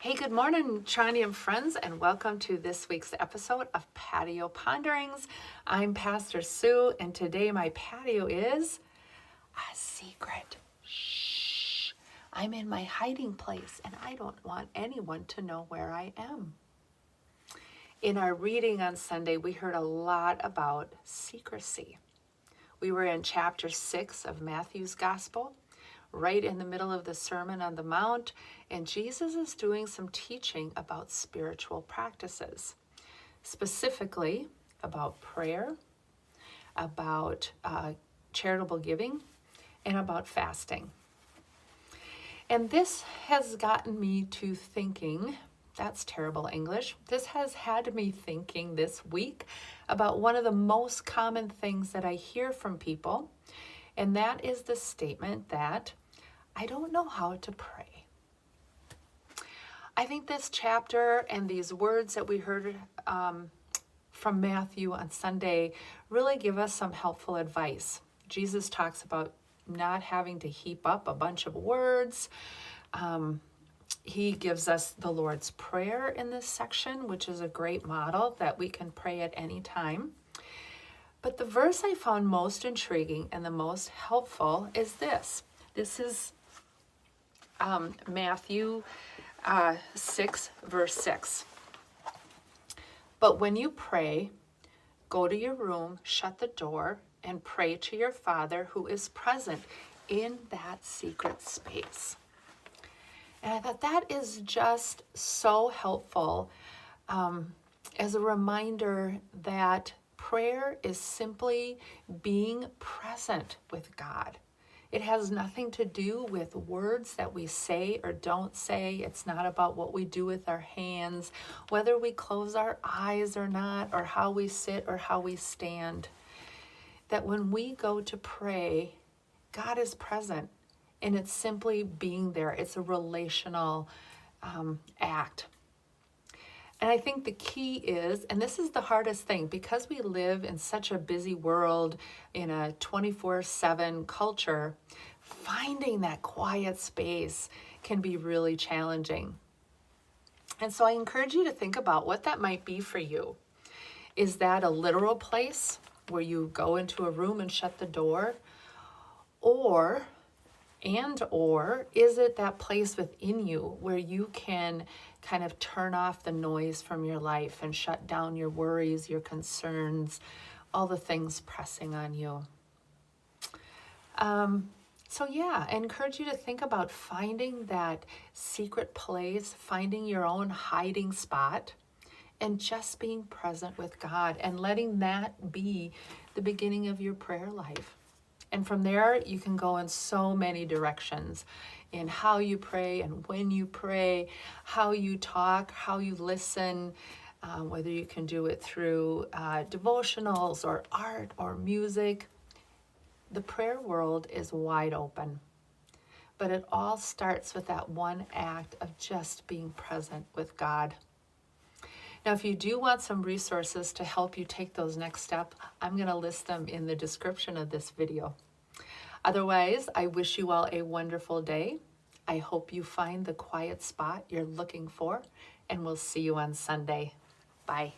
Hey, good morning, Trani and friends, and welcome to this week's episode of Patio Ponderings. I'm Pastor Sue, and today my patio is a secret. Shh. I'm in my hiding place, and I don't want anyone to know where I am. In our reading on Sunday, we heard a lot about secrecy. We were in chapter 6 of Matthew's Gospel, right in the middle of the Sermon on the Mount, and Jesus is doing some teaching about spiritual practices, specifically about prayer, about charitable giving, and about fasting. And this has gotten me to thinking, that's terrible English, this has had me thinking this week about one of the most common things that I hear from people, and that is the statement that I don't know how to pray. I think this chapter and these words that we heard from Matthew on Sunday really give us some helpful advice. Jesus talks about not having to heap up a bunch of words. He gives us the Lord's Prayer in this section, which is a great model that we can pray at any time. But the verse I found most intriguing and the most helpful is this. This is Matthew 6, verse 6. But when you pray, go to your room, shut the door, and pray to your Father who is present in that secret space. And I thought that is just so helpful as a reminder that prayer is simply being present with God. It has nothing to do with words that we say or don't say. It's not about what we do with our hands, whether we close our eyes or not, or how we sit or how we stand. That when we go to pray, God is present, and it's simply being there. It's a relational act. And I think the key is, and this is the hardest thing, because we live in such a busy world, in a 24/7 culture, finding that quiet space can be really challenging. And so I encourage you to think about what that might be for you. Is that a literal place where you go into a room and shut the door? Or is it that place within you where you can kind of turn off the noise from your life and shut down your worries, your concerns, all the things pressing on you? I encourage you to think about finding that secret place, finding your own hiding spot, and just being present with God and letting that be the beginning of your prayer life. And from there, you can go in so many directions in how you pray and when you pray, how you talk, how you listen, whether you can do it through devotionals or art or music. The prayer world is wide open, but it all starts with that one act of just being present with God. Now, if you do want some resources to help you take those next steps, I'm going to list them in the description of this video. Otherwise, I wish you all a wonderful day. I hope you find the quiet spot you're looking for, and we'll see you on Sunday. Bye.